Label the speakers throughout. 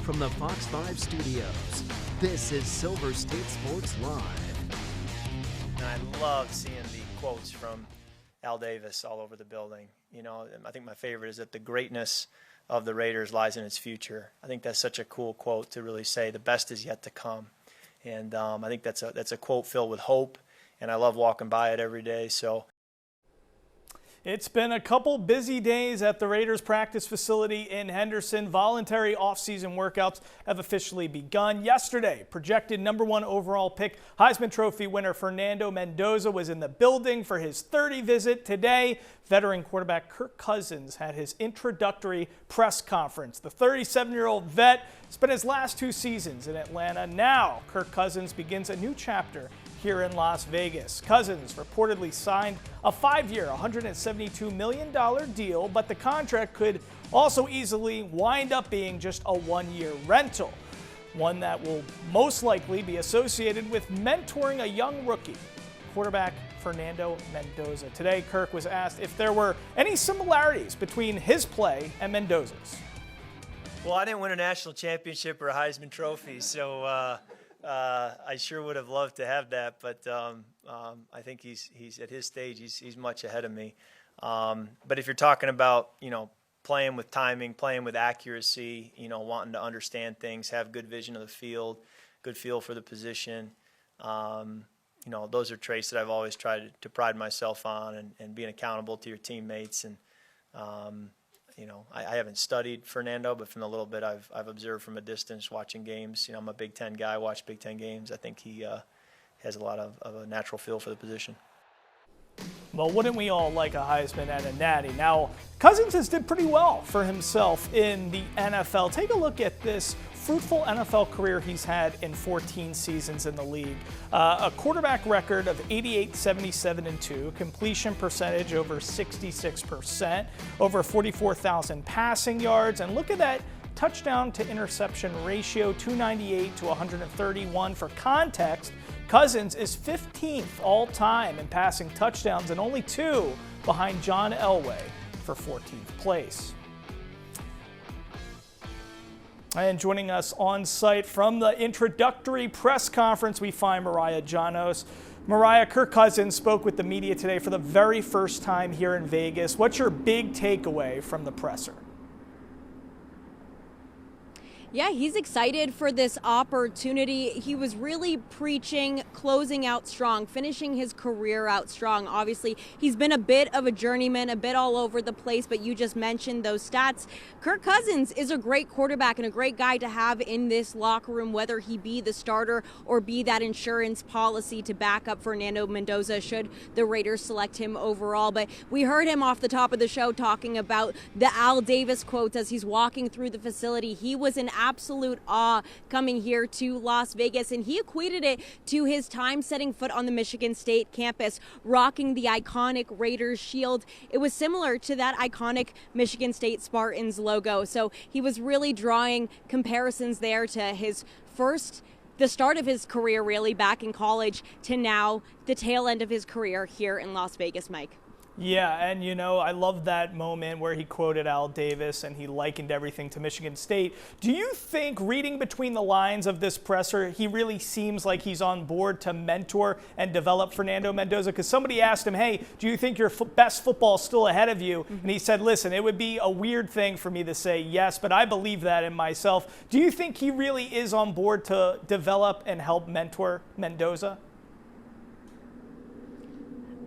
Speaker 1: from the Fox 5 studios, this is Silver State Sports Live.
Speaker 2: And I love seeing the quotes from Al Davis all over the building. You know, I think my favorite is that the greatness of the Raiders lies in its future. I think that's such a cool quote to really say the best is yet to come. And I think that's a quote filled with hope, and I love walking by it every day. So.
Speaker 3: It's been a couple busy days at the Raiders practice facility in Henderson. Voluntary off-season workouts have officially begun. Yesterday, projected #1 overall pick, Heisman Trophy winner Fernando Mendoza was in the building for his 30 visit. Today, veteran quarterback Kirk Cousins had his introductory press conference. The 37-year-old vet spent his last 2 seasons in Atlanta. Now, Kirk Cousins begins a new chapter here in Las Vegas. Cousins reportedly signed a 5-year, $172 million deal, but the contract could also easily wind up being just a 1-year rental, one that will most likely be associated with mentoring a young rookie, quarterback Fernando Mendoza. Today, Kirk was asked if there were any similarities between his play and Mendoza's.
Speaker 2: Well, I didn't win a national championship or a Heisman Trophy, so I sure would have loved to have that, but I think he's at his stage. He's much ahead of me. But if you're talking about playing with timing, playing with accuracy, wanting to understand things, have good vision of the field, good feel for the position, those are traits that I've always tried to pride myself on, and being accountable to your teammates. And I haven't studied Fernando, but from the little bit I've observed from a distance watching games, I'm a Big Ten guy, watch Big Ten games. I think he has a lot of a natural feel for the position.
Speaker 3: Well, wouldn't we all like a Heisman and a Natty? Now, Cousins has did pretty well for himself in the NFL. Take a look at this fruitful NFL career he's had in 14 seasons in the league. A quarterback record of 88, 77, and 2, completion percentage over 66%, over 44,000 passing yards, and look at that touchdown to interception ratio, 298 to 131. For context, Cousins is 15th all time in passing touchdowns and only 2 behind John Elway for 14th place. And joining us on site from the introductory press conference, we find Mariah Janos. Mariah, Kirk Cousins spoke with the media today for the very first time here in Vegas. What's your big takeaway from the presser?
Speaker 4: Yeah, he's excited for this opportunity. He was really preaching closing out strong, finishing his career out strong. Obviously, he's been a bit of a journeyman, a bit all over the place, but you just mentioned those stats. Kirk Cousins is a great quarterback and a great guy to have in this locker room, whether he be the starter or be that insurance policy to back up Fernando Mendoza should the Raiders select him overall. But we heard him off the top of the show talking about the Al Davis quotes as he's walking through the facility. He was in absolute awe coming here to Las Vegas, and he equated it to his time setting foot on the Michigan State campus, rocking the iconic Raiders shield. It was similar to that iconic Michigan State Spartans logo, so he was really drawing comparisons there to the start of his career really back in college to now the tail end of his career here in Las Vegas, Mike.
Speaker 3: Yeah, and I love that moment where he quoted Al Davis and he likened everything to Michigan State. Do you think, reading between the lines of this presser, he really seems like he's on board to mentor and develop Fernando Mendoza? Because somebody asked him, hey, do you think your best football is still ahead of you? And he said, listen, it would be a weird thing for me to say yes, but I believe that in myself. Do you think he really is on board to develop and help mentor Mendoza?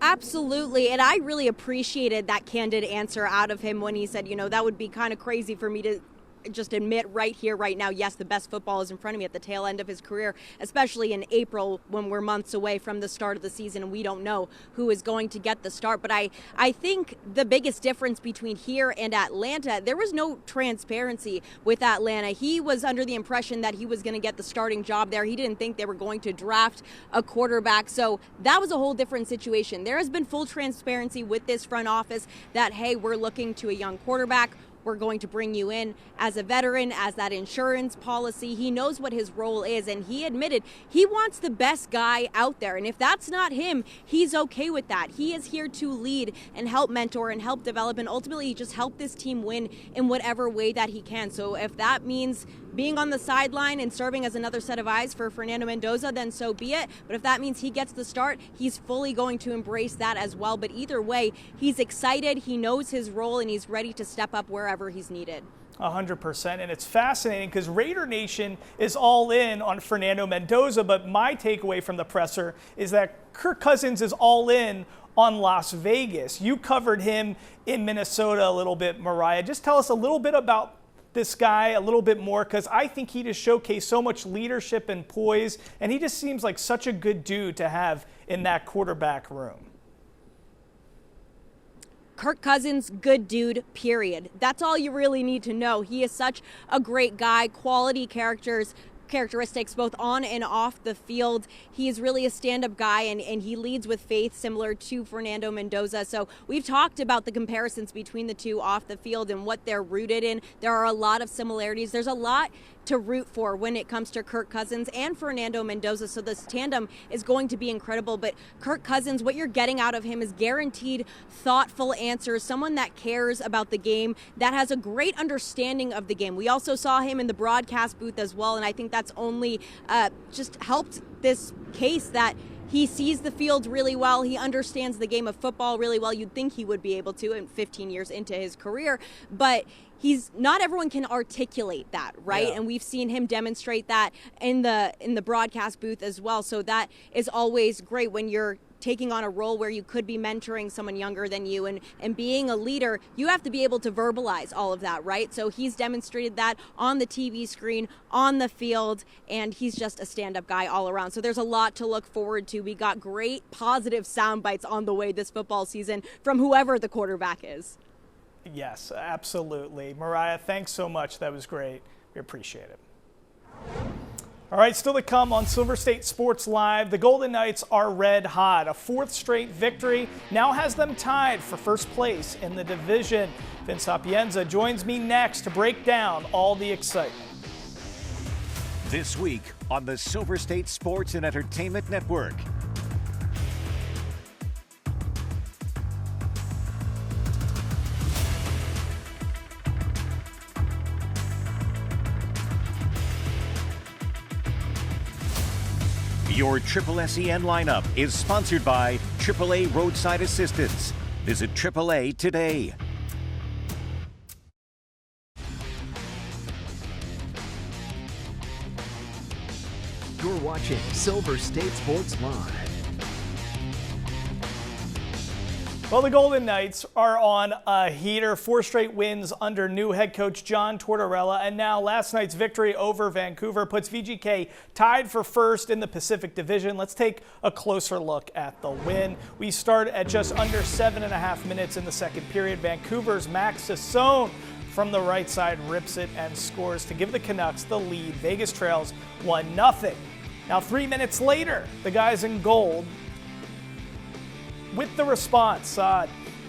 Speaker 4: Absolutely, and I really appreciated that candid answer out of him when he said, that would be kind of crazy for me to just admit right here, right now, yes, the best football is in front of me at the tail end of his career, especially in April when we're months away from the start of the season and we don't know who is going to get the start. But I think the biggest difference between here and Atlanta, there was no transparency with Atlanta. He was under the impression that he was going to get the starting job there. He didn't think they were going to draft a quarterback. So that was a whole different situation. There has been full transparency with this front office that, hey, we're looking to a young quarterback. We're going to bring you in as a veteran, as that insurance policy. He knows what his role is, and he admitted he wants the best guy out there. And if that's not him, he's okay with that. He is here to lead and help mentor and help develop and ultimately just help this team win in whatever way that he can. So if that means being on the sideline and serving as another set of eyes for Fernando Mendoza, then so be it. But if that means he gets the start, he's fully going to embrace that as well. But either way, he's excited, he knows his role, and he's ready to step up wherever he's needed.
Speaker 3: 100%. And it's fascinating because Raider Nation is all in on Fernando Mendoza, but my takeaway from the presser is that Kirk Cousins is all in on Las Vegas. You covered him in Minnesota a little bit, Mariah. Just tell us a little bit about this guy a little bit more, because I think he just showcased so much leadership and poise, and he just seems like such a good dude to have in that quarterback room.
Speaker 4: Kirk Cousins, good dude, period. That's all you really need to know. He is such a great guy, quality characteristics both on and off the field. He is really a stand-up guy, and he leads with faith, similar to Fernando Mendoza. So we've talked about the comparisons between the two off the field and what they're rooted in. There are a lot of similarities. There's a lot to root for when it comes to Kirk Cousins and Fernando Mendoza. So this tandem is going to be incredible. But Kirk Cousins, what you're getting out of him is guaranteed thoughtful answers, someone that cares about the game, that has a great understanding of the game. We also saw him in the broadcast booth as well, and I think that's only just helped this case that he sees the field really well. He understands the game of football really well. You'd think he would be able to in 15 years into his career, but not everyone can articulate that, right? Yeah. And we've seen him demonstrate that in the broadcast booth as well. So that is always great when you're taking on a role where you could be mentoring someone younger than you and being a leader. You have to be able to verbalize all of that, right? So he's demonstrated that on the TV screen, on the field, and he's just a stand-up guy all around. So there's a lot to look forward to. We got great positive sound bites on the way this football season from whoever the quarterback is.
Speaker 3: Yes, absolutely. Mariah, thanks so much. That was great. We appreciate it. All right, still to come on Silver State Sports Live, the Golden Knights are red hot. A fourth straight victory now has them tied for first place in the division. Vince Sapienza joins me next to break down all the excitement.
Speaker 5: This week on the Silver State Sports and Entertainment Network. Your Triple SEN lineup is sponsored by AAA Roadside Assistance. Visit AAA today.
Speaker 1: You're watching Silver State Sports Live.
Speaker 3: Well, the Golden Knights are on a heater, 4 straight wins under new head coach John Tortorella, and now last night's victory over Vancouver puts VGK tied for first in the Pacific Division. Let's take a closer look at the win. We start at just under 7.5 minutes in the second period. Vancouver's Max Sassone from the right side rips it and scores to give the Canucks the lead. Vegas trails 1-0. Now 3 minutes later, the guys in gold with the response,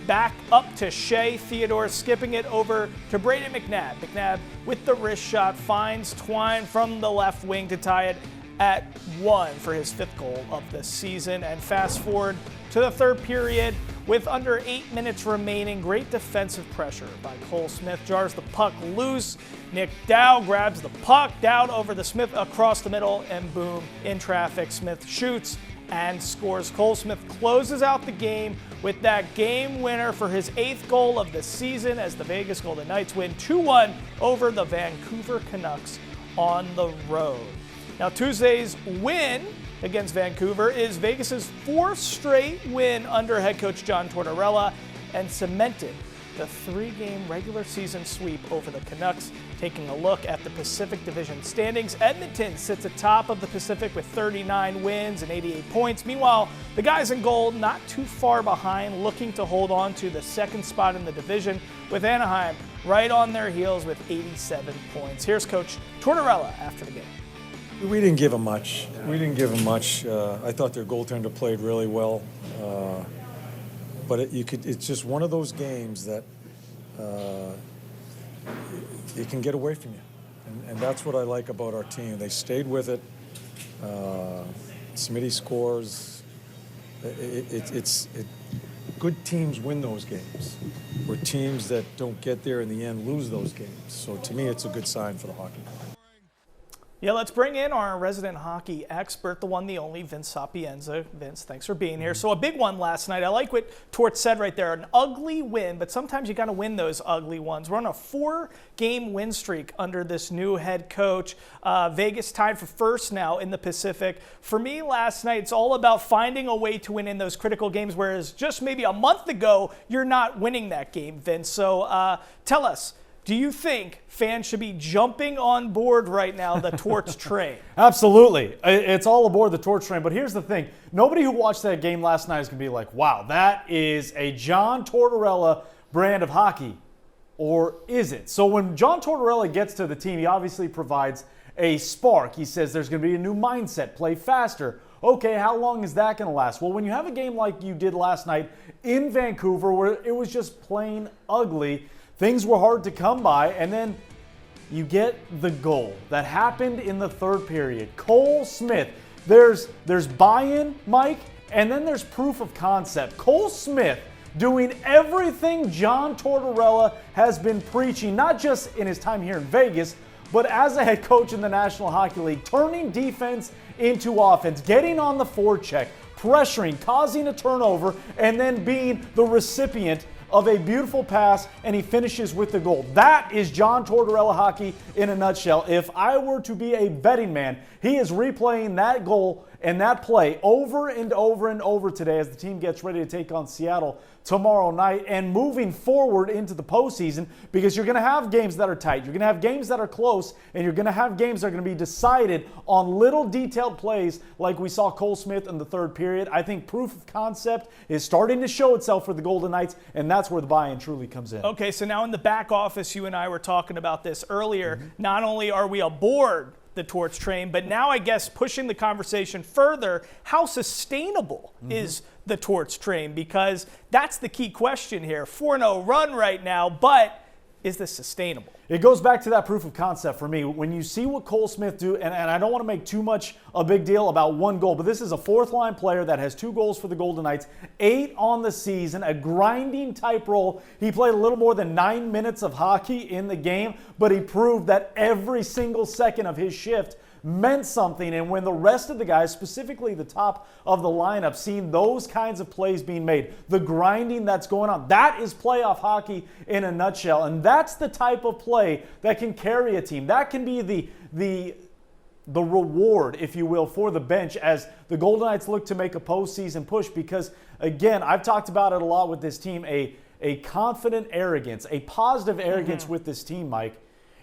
Speaker 3: back up to Shea Theodore, skipping it over to Brayden McNabb. McNabb with the wrist shot finds Twine from the left wing to tie it at 1 for his 5th goal of the season. And fast forward to the third period with under 8 minutes remaining. Great defensive pressure by Cole Smith. Jars the puck loose. Nick Dow grabs the puck down over the Smith across the middle, and boom, in traffic, Smith shoots and scores. Cole Smith closes out the game with that game winner for his 8th goal of the season as the Vegas Golden Knights win 2-1 over the Vancouver Canucks on the road. Now Tuesday's win against Vancouver is Vegas's 4th straight win under head coach John Tortorella and cemented the 3-game regular season sweep over the Canucks. Taking a look at the Pacific Division standings, Edmonton sits atop of the Pacific with 39 wins and 88 points. Meanwhile, the guys in gold not too far behind, looking to hold on to the 2nd spot in the division, with Anaheim right on their heels with 87 points. Here's Coach Tortorella after the game.
Speaker 6: We didn't give them much. I thought their goaltender played really well. But it's just one of those games that it can get away from you. And that's what I like about our team. They stayed with it. Smitty scores. Good teams win those games, where teams that don't get there in the end lose those games. So to me, it's a good sign for the hockey.
Speaker 3: Yeah, let's bring in our resident hockey expert, the one, the only, Vince Sapienza. Vince, thanks for being here. So a big one last night. I like what Torts said right there. An ugly win, but sometimes you got to win those ugly ones. We're on a 4-game win streak under this new head coach. Vegas tied for first now in the Pacific. For me last night, it's all about finding a way to win in those critical games, whereas just maybe a month ago, you're not winning that game, Vince. So tell us, do you think fans should be jumping on board right now the Torts train?
Speaker 7: Absolutely. It's all aboard the Torts train. But here's the thing. Nobody who watched that game last night is going to be like, wow, that is a John Tortorella brand of hockey. Or is it? So when John Tortorella gets to the team, he obviously provides a spark. He says there's going to be a new mindset, play faster. Okay, how long is that going to last? Well, when you have a game like you did last night in Vancouver where it was just plain ugly, things were hard to come by, and then you get the goal that happened in the third period. Cole Smith, there's buy-in, Mike, and then there's proof of concept. Cole Smith doing everything John Tortorella has been preaching, not just in his time here in Vegas, but as a head coach in the National Hockey League, turning defense into offense, getting on the forecheck, pressuring, causing a turnover, and then being the recipient of a beautiful pass, and he finishes with the goal. That is John Tortorella hockey in a nutshell. If I were to be a betting man, he is replaying that goal and that play over and over and over today as the team gets ready to take on Seattle tomorrow night and moving forward into the postseason, because you're going to have games that are tight. You're going to have games that are close, and you're going to have games that are going to be decided on little detailed plays like we saw Cole Smith in the third period. I think proof of concept is starting to show itself for the Golden Knights, and that's where the buy-in truly comes in.
Speaker 3: Okay, so now in the back office, you and I were talking about this earlier. Not only are we aboard the Torts train, but now I guess pushing the conversation further, how sustainable is the Torts train? Because that's the key question here. 4-0 run right now, but is this sustainable?
Speaker 7: It goes back to that proof of concept for me. When you see what Cole Smith do, and I don't want to make too much a big deal about one goal, but this is a fourth-line player that has 2 goals for the Golden Knights, 8 on the season, a grinding type role. He played a little more than 9 minutes of hockey in the game, but he proved that every single second of his shift meant something. And when the rest of the guys, specifically the top of the lineup, seeing those kinds of plays being made, the grinding that's going on, that is playoff hockey in a nutshell. And that's the type of play that can carry a team. That can be the reward, if you will, for the bench as the Golden Knights look to make a postseason push. Because, again, I've talked about it a lot with this team, a confident arrogance, a positive arrogance with this team, Mike.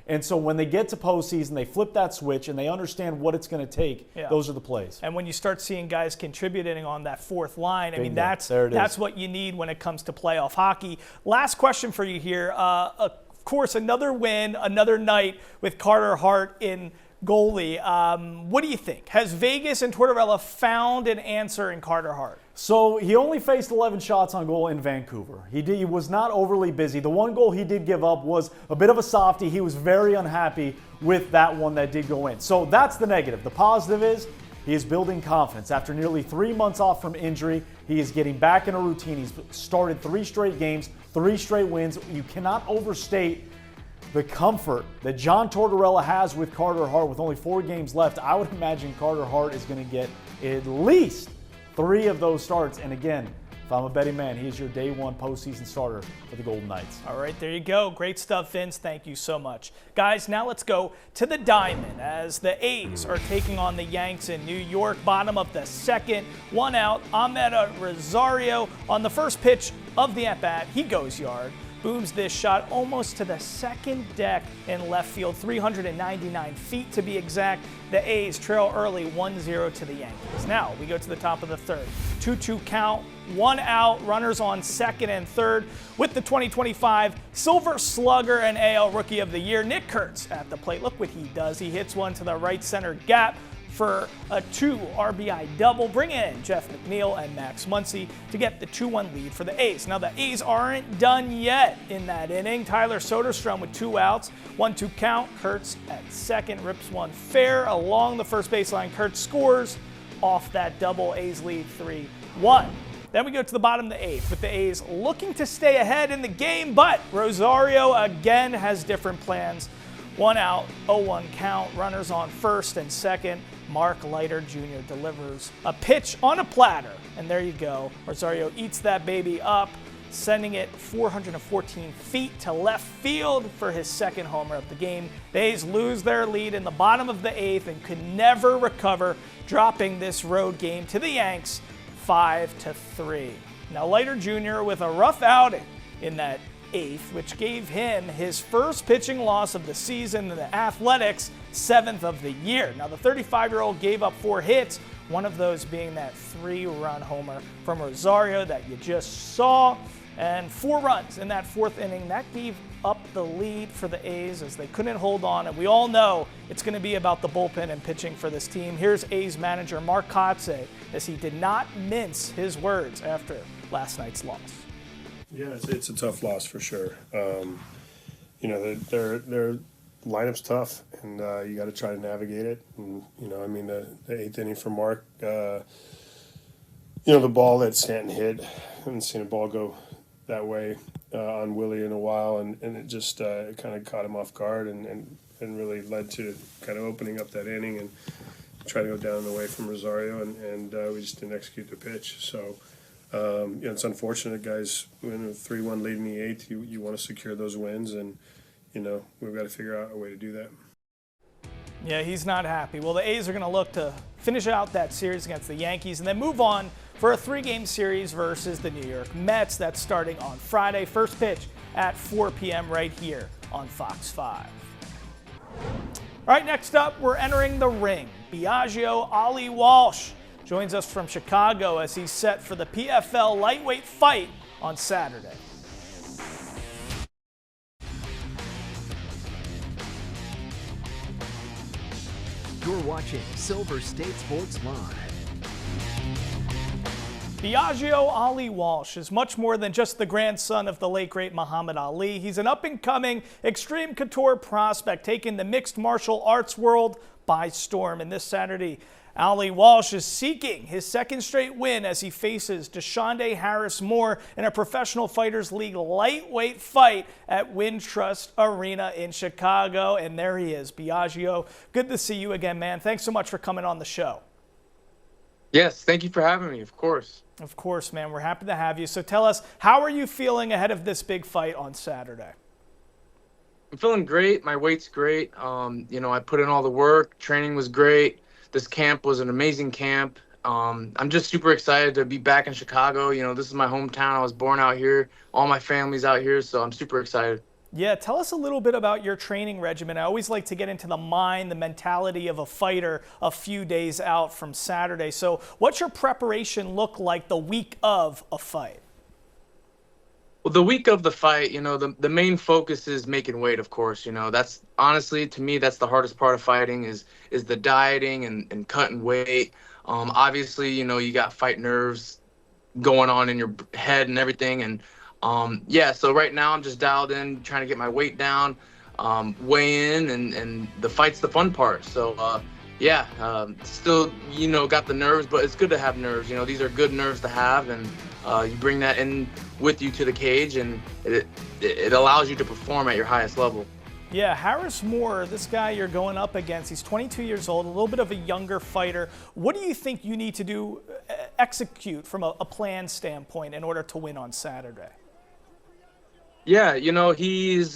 Speaker 7: And so when they get to postseason, they flip that switch and they understand what it's going to take. Yeah. Those are the plays.
Speaker 3: And when you start seeing guys contributing on that fourth line, I mean, that's what you need when it comes to playoff hockey. Last question for you here. Of course, another win, another night with Carter Hart in goalie. What do you think? Has Vegas and Tortorella found an answer in Carter Hart?
Speaker 7: So he only faced 11 shots on goal in Vancouver. He was not overly busy. The one goal he did give up was a bit of a softie. He was very unhappy with that one that did go in. So that's the negative. The positive is he is building confidence. After nearly 3 months off from injury, he is getting back in a routine. He's started 3 straight games, 3 straight wins. You cannot overstate the comfort that John Tortorella has with Carter Hart with only 4 games left. I would imagine Carter Hart is going to get at least 3 of those starts. And again, if I'm a betting man, he is your day 1 postseason starter for the Golden Knights.
Speaker 3: All right, there you go. Great stuff, Vince. Thank you so much. Guys, now let's go to the diamond as the A's are taking on the Yanks in New York. Bottom of the second, 1 out. Ahmed Rosario on the first pitch of the at-bat. He goes yard. Booms this shot almost to the second deck in left field, 399 feet to be exact. The A's trail early 1-0 to the Yankees. Now we go to the top of the third. 2-2 count, 1 out, runners on second and third with the 2025 Silver Slugger and AL Rookie of the Year, Nick Kurtz at the plate. Look what he does. He hits one to the right center gap for a 2 RBI double, bring in Jeff McNeil and Max Muncy to get the 2-1 lead for the A's. Now the A's aren't done yet in that inning. Tyler Soderstrom with 2 outs, 1-2 count. Kurtz at second rips one fair along the first baseline. Kurtz scores off that double. A's lead 3-1. Then we go to the bottom of the 8th with the A's looking to stay ahead in the game, but Rosario again has different plans. 1 out, 0-1 count, runners on first and second. Mark Leiter Jr. delivers a pitch on a platter, and there you go. Rosario eats that baby up, sending it 414 feet to left field for his second homer of the game. The A's lose their lead in the bottom of the 8th and could never recover, dropping this road game to the Yanks 5-3. Now Leiter Jr. with a rough outing in that 8th, which gave him his first pitching loss of the season in the Athletics' 7th of the year. Now the 35-year-old gave up 4 hits, one of those being that 3-run homer from Rosario that you just saw, and 4 runs in that 4th inning. That gave up the lead for the A's as they couldn't hold on, and we all know it's going to be about the bullpen and pitching for this team. Here's A's manager Mark Kotsay as he did not mince his words after last night's loss.
Speaker 8: Yeah, it's a tough loss for sure. Their lineup's tough, and you got to try to navigate it. And the 8th inning for Mark, the ball that Stanton hit, I haven't seen a ball go that way on Willie in a while, and it just it kind of caught him off guard and really led to kind of opening up that inning and trying to go down and away from Rosario, and we just didn't execute the pitch. So. It's unfortunate, guys. When a 3-1 lead in the 8th, you want to secure those wins, and we've got to figure out a way to do that.
Speaker 3: Yeah, he's not happy. Well, the A's are going to look to finish out that series against the Yankees and then move on for a 3-game series versus the New York Mets. That's starting on Friday. First pitch at 4 p.m. right here on Fox 5. All right, next up, we're entering the ring. Biaggio Ali Walsh joins us from Chicago as he's set for the PFL lightweight fight on Saturday.
Speaker 1: You're watching Silver State Sports Live.
Speaker 3: Biaggio Ali Walsh is much more than just the grandson of the late great Muhammad Ali. He's an up-and-coming extreme couture prospect taking the mixed martial arts world by storm. And this Saturday, Ali Walsh is seeking his 2nd straight win as he faces Deshaunde Harris Moore in a Professional Fighters League lightweight fight at Wintrust Arena in Chicago. And there he is, Biaggio. Good to see you again, man. Thanks so much for coming on the show.
Speaker 9: Yes, thank you for having me, of course.
Speaker 3: Of course, man. We're happy to have you. So tell us, how are you feeling ahead of this big fight on Saturday?
Speaker 9: I'm feeling great. My weight's great. I put in all the work. Training was great. This camp was an amazing camp. I'm just super excited to be back in Chicago. This is my hometown. I was born out here. All my family's out here, so I'm super excited.
Speaker 3: Yeah, tell us a little bit about your training regimen. I always like to get into the mind, the mentality of a fighter a few days out from Saturday. So what's your preparation look like the week of a fight?
Speaker 9: Well, the week of the fight, the main focus is making weight, of course. That's honestly, to me, that's the hardest part of fighting is the dieting and cutting weight. Obviously, you got fight nerves going on in your head and everything. And so right now I'm just dialed in, trying to get my weight down, weigh in, and the fight's the fun part. So, still, got the nerves, but it's good to have nerves. These are good nerves to have, and you bring that in with you to the cage, and it allows you to perform at your highest level.
Speaker 3: Yeah, Harris Moore, this guy you're going up against, he's 22 years old, a little bit of a younger fighter. What do you think you need to do, execute from a plan standpoint in order to win on Saturday?
Speaker 9: Yeah, he's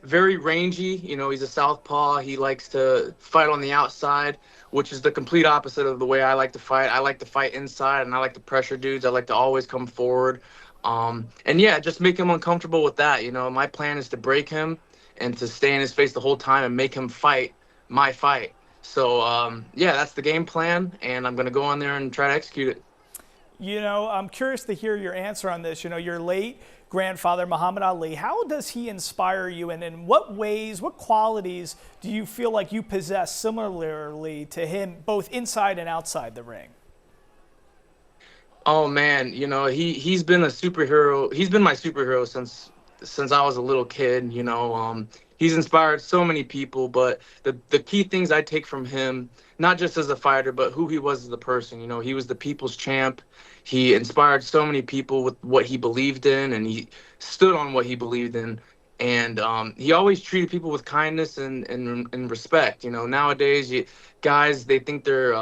Speaker 9: very rangy. He's a southpaw. He likes to fight on the outside, which is the complete opposite of the way I like to fight. I like to fight inside, and I like to pressure dudes. I like to always come forward. Just make him uncomfortable with that. My plan is to break him and to stay in his face the whole time and make him fight my fight. So, that's the game plan, and I'm going to go on there and try to execute it.
Speaker 3: I'm curious to hear your answer on this. Your late grandfather, Muhammad Ali, how does he inspire you, and in what ways, what qualities do you feel like you possess similarly to him, both inside and outside the ring?
Speaker 9: Oh, man, he's been a superhero. He's been my superhero since I was a little kid. He's inspired so many people, but the key things I take from him, not just as a fighter, but who he was as a person. He was the people's champ. He inspired so many people with what he believed in, and he stood on what he believed in. And he always treated people with kindness and respect. You know, nowadays, guys, they think their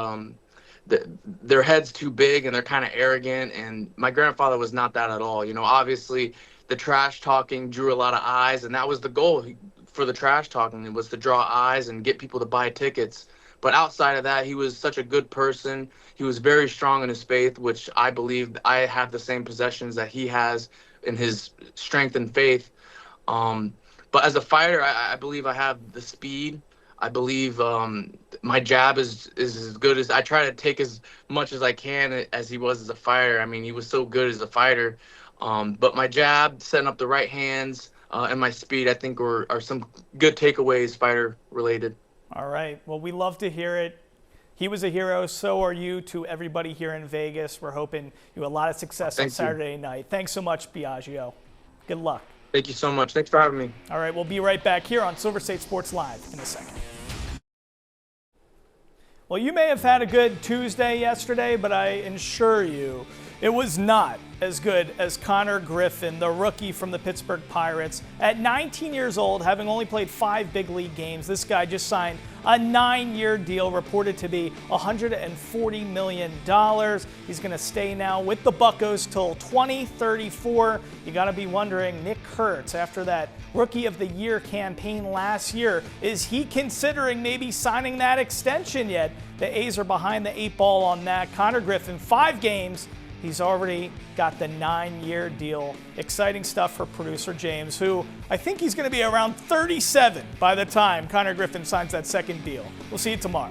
Speaker 9: head's too big and they're kind of arrogant. And my grandfather was not that at all. You know, obviously, the trash talking drew a lot of eyes, and that was the goal for the trash talking. It was to draw eyes and get people to buy tickets. But outside of that, he was such a good person. He was very strong in his faith, which I believe I have the same possessions that he has in his strength and faith. But as a fighter, I believe I have the speed. I believe my jab is as good as I try to take as much as I can as he was as a fighter. I mean, he was so good as a fighter. But my jab, setting up the right hands, and my speed, I think are some good takeaways fighter related.
Speaker 3: All right. Well, we love to hear it. He was a hero. So are you to everybody here in Vegas. We're hoping you have a lot of success on Saturday night. Thanks so much, Biaggio. Good luck.
Speaker 9: Thank you so much. Thanks for having me.
Speaker 3: All right. We'll be right back here on Silver State Sports Live in a second. Well, you may have had a good Tuesday yesterday, but I assure you it was not as good as Connor Griffin, the rookie from the Pittsburgh Pirates. At 19 years old, having only played 5 big league games, this guy just signed a 9-year deal reported to be $140 million. He's going to stay now with the Buccos till 2034. You got to be wondering, Nick Kurtz, after that Rookie of the Year campaign last year, is he considering maybe signing that extension yet? The A's are behind the 8 ball on that. Connor Griffin, 5 games. He's already got the 9-year deal. Exciting stuff for producer James, who I think he's going to be around 37 by the time Connor Griffin signs that second deal. We'll see you tomorrow.